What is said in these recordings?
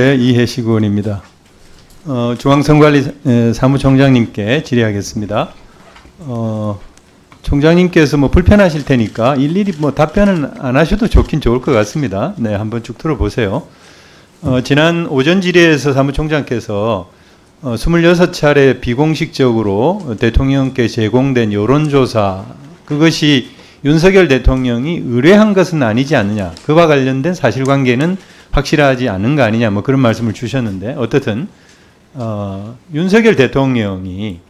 네, 이해식 의원입니다. 중앙선관리 사무총장님께 질의하겠습니다. 총장님께서 불편하실 테니까 일일이 답변은 안 하셔도 좋긴 좋을 것 같습니다. 네, 한번 쭉 들어보세요. 지난 오전 질의에서 사무총장께서 26차례 비공식적으로 대통령께 제공된 여론조사, 그것이 윤석열 대통령이 의뢰한 것은 아니지 않느냐, 그와 관련된 사실관계는 확실하지 않은 거 아니냐, 그런 말씀을 주셨는데, 어떻든 윤석열 대통령이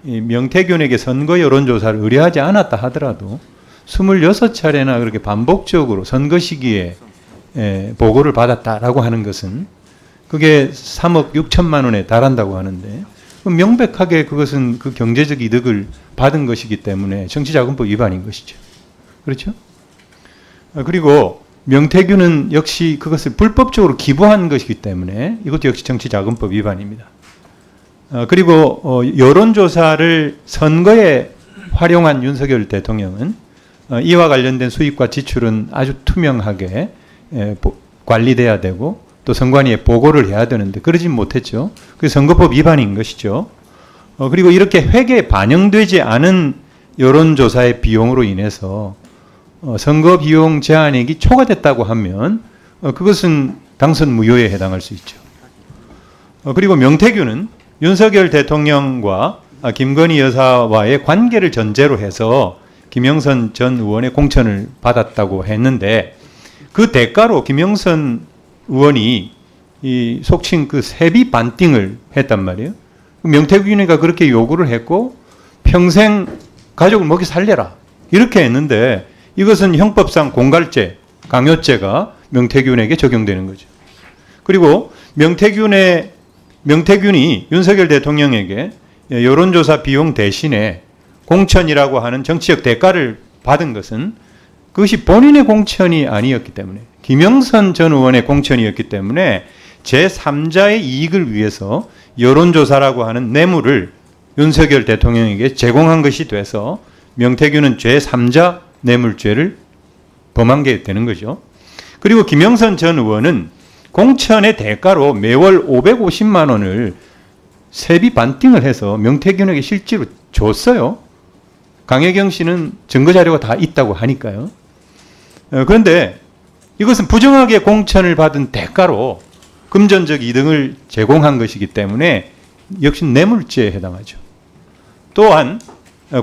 명태균에게 선거 여론조사를 의뢰하지 않았다 하더라도 26차례나 그렇게 반복적으로 선거 시기에 보고를 받았다라고 하는 것은 그게 3억 6천만 원에 달한다고 하는데, 명백하게 그것은 그 경제적 이득을 받은 것이기 때문에 정치자금법 위반인 것이죠. 그렇죠? 그리고 명태균은 역시 그것을 불법적으로 기부한 것이기 때문에 이것도 역시 정치자금법 위반입니다. 그리고 여론조사를 선거에 활용한 윤석열 대통령은 이와 관련된 수입과 지출은 아주 투명하게 관리돼야 되고 또 선관위에 보고를 해야 되는데 그러진 못했죠. 그게 선거법 위반인 것이죠. 그리고 이렇게 회계에 반영되지 않은 여론조사의 비용으로 인해서 선거 비용 제한액이 초과됐다고 하면 그것은 당선 무효에 해당할 수 있죠. 그리고 명태균은 윤석열 대통령과 김건희 여사와의 관계를 전제로 해서 김영선 전 의원의 공천을 받았다고 했는데, 그 대가로 김영선 의원이 속칭 그 세비 반띵을 했단 말이에요. 명태균이가 그렇게 요구를 했고 평생 가족을 먹여 살려라 이렇게 했는데, 이것은 형법상 공갈죄, 강요죄가 명태균에게 적용되는 거죠. 그리고 명태균이 윤석열 대통령에게 여론조사 비용 대신에 공천이라고 하는 정치적 대가를 받은 것은 그것이 본인의 공천이 아니었기 때문에, 김영선 전 의원의 공천이었기 때문에 제3자의 이익을 위해서 여론조사라고 하는 뇌물을 윤석열 대통령에게 제공한 것이 돼서 명태균은 제3자 뇌물죄를 범한 게 되는 거죠. 그리고 김영선 전 의원은 공천의 대가로 매월 550만 원을 세비 반띵을 해서 명태균에게 실제로 줬어요. 강혜경 씨는 증거자료가 다 있다고 하니까요. 그런데 이것은 부정하게 공천을 받은 대가로 금전적 이득을 제공한 것이기 때문에 역시 뇌물죄에 해당하죠. 또한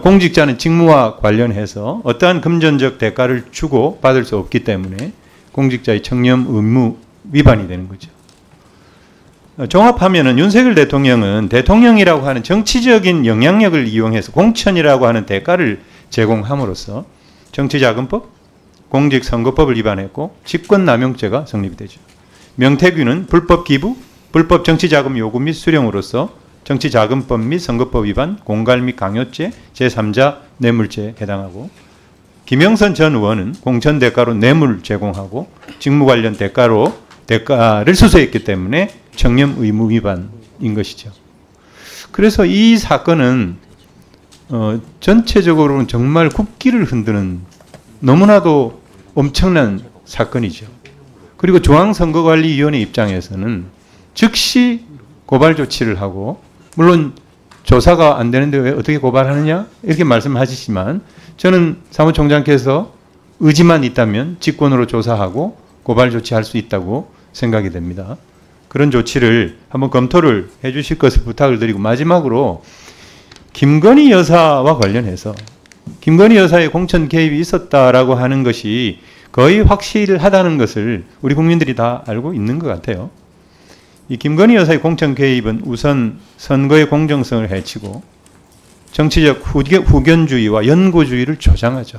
공직자는 직무와 관련해서 어떠한 금전적 대가를 주고 받을 수 없기 때문에 공직자의 청렴 의무 위반이 되는 거죠. 종합하면은 윤석열 대통령은 대통령이라고 하는 정치적인 영향력을 이용해서 공천이라고 하는 대가를 제공함으로써 정치자금법, 공직선거법을 위반했고 직권남용죄가 성립이 되죠. 명태균은 불법 기부, 불법 정치자금 요구 및 수령으로서 정치자금법 및 선거법 위반, 공갈 및 강요죄, 제3자 뇌물죄에 해당하고, 김영선 전 의원은 공천 대가로 뇌물 제공하고 직무 관련 대가를 수수했기 때문에 청렴 의무 위반인 것이죠. 그래서 이 사건은 전체적으로는 정말 국기를 흔드는 너무나도 엄청난 사건이죠. 그리고 중앙선거관리위원회 입장에서는 즉시 고발 조치를 하고, 물론 조사가 안 되는데 왜 어떻게 고발하느냐 이렇게 말씀하시지만, 저는 사무총장께서 의지만 있다면 직권으로 조사하고 고발 조치할 수 있다고 생각이 됩니다. 그런 조치를 한번 검토를 해 주실 것을 부탁을 드리고, 마지막으로 김건희 여사와 관련해서 김건희 여사의 공천 개입이 있었다라고 하는 것이 거의 확실하다는 것을 우리 국민들이 다 알고 있는 것 같아요. 이 김건희 여사의 공천 개입은 우선 선거의 공정성을 해치고 정치적 후견주의와 연고주의를 조장하죠.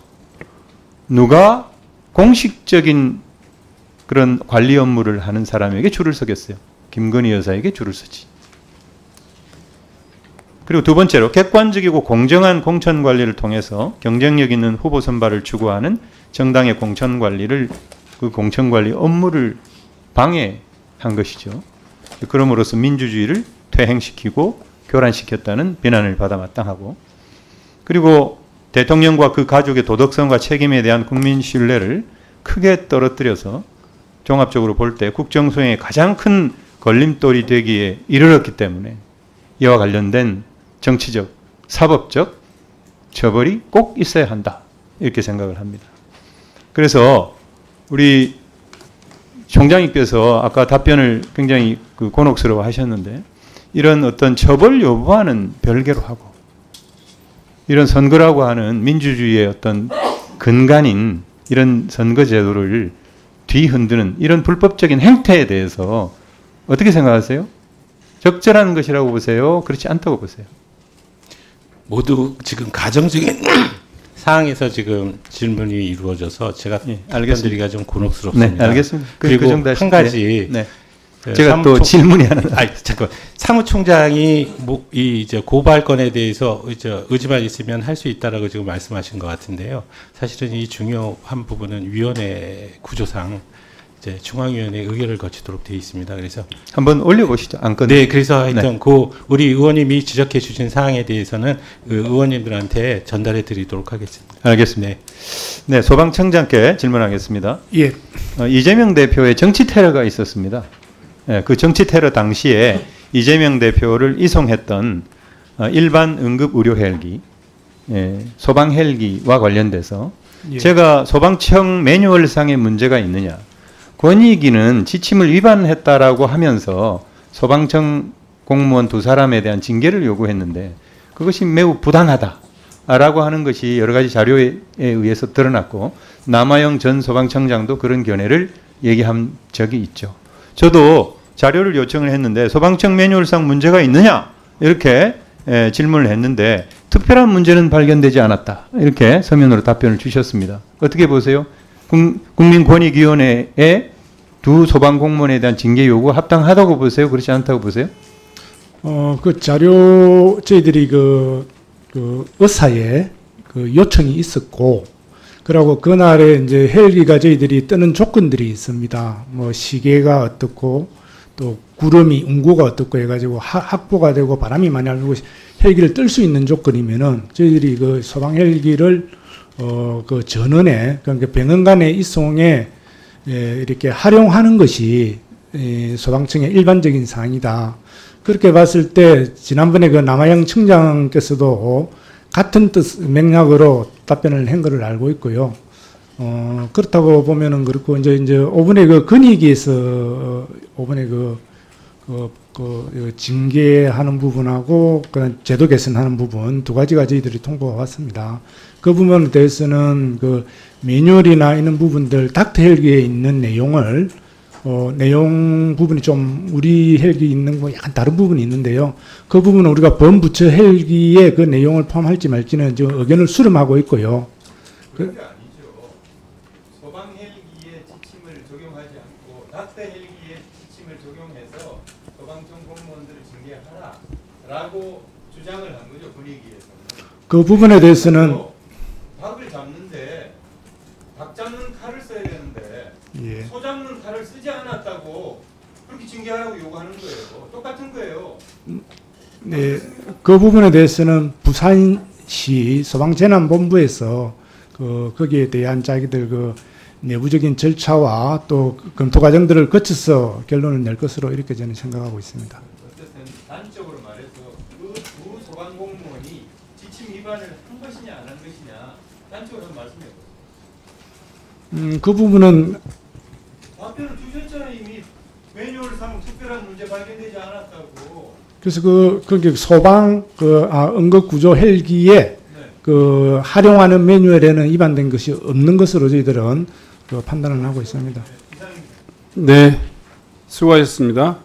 누가 공식적인 그런 관리 업무를 하는 사람에게 줄을 서겠어요? 김건희 여사에게 줄을 서지. 그리고 두 번째로 객관적이고 공정한 공천 관리를 통해서 경쟁력 있는 후보 선발을 추구하는 정당의 공천 관리를, 그 공천 관리 업무를 방해한 것이죠. 그럼으로써 민주주의를 퇴행시키고 교란시켰다는 비난을 받아 마땅하고, 그리고 대통령과 그 가족의 도덕성과 책임에 대한 국민 신뢰를 크게 떨어뜨려서 종합적으로 볼 때 국정 수행에 가장 큰 걸림돌이 되기에 이르렀기 때문에 이와 관련된 정치적, 사법적 처벌이 꼭 있어야 한다. 이렇게 생각을 합니다. 그래서 우리 총장님께서 아까 답변을 굉장히 곤혹스러워 하셨는데 이런 어떤 처벌 여부와는 별개로 하고 이런 선거라고 하는 민주주의의 어떤 근간인 이런 선거제도를 뒤흔드는 이런 불법적인 행태에 대해서 어떻게 생각하세요? 적절한 것이라고 보세요? 그렇지 않다고 보세요? 모두 지금 가정적인 사항에서 지금 질문이 이루어져서 제가 답변드리기가 좀 곤혹스럽습니다. 네, 알겠습니다. 그리고 한 가지 네. 제가 또 질문이 하나. 잠깐 사무총장이 이제 고발건에 대해서 의지만 있으면 할 수 있다라고 지금 말씀하신 것 같은데요. 사실은 이 중요한 부분은 위원회 구조상 이제 중앙위원회 의결을 거치도록 되어 있습니다. 그래서 한번 올려보시죠. 안건. 네, 그래서 하여튼 네. 우리 의원님이 지적해 주신 사항에 대해서는 의원님들한테 전달해 드리도록 하겠습니다. 알겠습니다. 네, 소방청장께 질문하겠습니다. 예. 이재명 대표의 정치 테러가 있었습니다. 예, 그 정치 테러 당시에 이재명 대표를 이송했던 일반 응급 의료 헬기, 소방 헬기와 관련돼서 예. 제가 소방청 매뉴얼상에 문제가 있느냐, 권익위는 지침을 위반했다라고 하면서 소방청 공무원 2사람에 대한 징계를 요구했는데 그것이 매우 부당하다라고 하는 것이 여러 가지 자료에 의해서 드러났고 남아영 전 소방청장도 그런 견해를 얘기한 적이 있죠. 저도 자료를 요청을 했는데 소방청 매뉴얼상 문제가 있느냐 이렇게 질문을 했는데 특별한 문제는 발견되지 않았다 이렇게 서면으로 답변을 주셨습니다. 어떻게 보세요? 국민권익위원회의 2 소방공무원에 대한 징계 요구 합당하다고 보세요? 그렇지 않다고 보세요? 그 자료 저희들이 그 의사에 그 요청이 있었고, 그리고 그날에 이제 헬기가 저희들이 뜨는 조건들이 있습니다. 뭐 시계가 어떻고 또 구름이 운구가 어떻고 해가지고 확보가 되고 바람이 많이 불고 헬기를 뜰 수 있는 조건이면은 저희들이 그 소방 헬기를 그 전원에 그러니까 병원 간의 이송에 이렇게 활용하는 것이 소방청의 일반적인 사항이다. 그렇게 봤을 때 지난번에 그 남아영 청장께서도 같은 뜻 맥락으로 답변을 한 거를 알고 있고요. 그렇다고 보면은 그렇고 이제 5번에 그 건의기에서 5번에 그 징계하는 부분하고 그 제도 개선하는 부분 2가지가 저희들이 통보가 왔습니다. 그 부분에 대해서는 그 매뉴얼이나 이런 부분들 닥터 헬기에 있는 내용을 내용 부분이 좀 우리 헬기 있는 거 약간 다른 부분이 있는데요. 그 부분은 우리가 범부처 헬기에 그 내용을 포함할지 말지는 지금 의견을 수렴하고 있고요. 그런 게 아니죠. 소방 헬기의 지침을 적용하지 않고 닥터 헬기의 지침을 적용해서 소방청 공무원들을 징계하라라고 주장을 한 거죠. 분위기에서는. 그 부분에 대해서는 닭을 잡는데 닭 잡는 칼을 써야 되는데 예. 소 잡는 칼을 쓰지 않았다고 그렇게 징계하라고 요구하는 거예요. 똑같은 거예요. 네, 그 부분에 대해서는 부산시 소방재난본부에서 거기에 대한 자기들 그 내부적인 절차와 또 검토 과정들을 거쳐서 결론을 낼 것으로 이렇게 저는 생각하고 있습니다. 어쨌든 단적으로 말해서 그 2 소방공무원이 지침 위반을 한 것이냐 안 한 것이냐 단적으로 말씀해 보세요. 그 부분은 답변을 주셨잖아요. 이미 매뉴얼상 특별한 문제 발견되지 않았다고. 그래서 거기 소방 응급구조 헬기에 네. 그 활용하는 매뉴얼에는 위반된 것이 없는 것으로 저희들은 그 판단을 하고 있습니다. 네, 수고하셨습니다.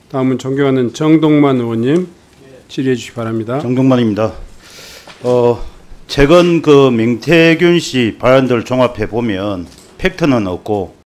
다음은 존경하는 정동만 의원님 질의해 주시기 바랍니다. 정동만입니다. 최근 그 명태균 씨 발언들 종합해 보면 팩트는 없고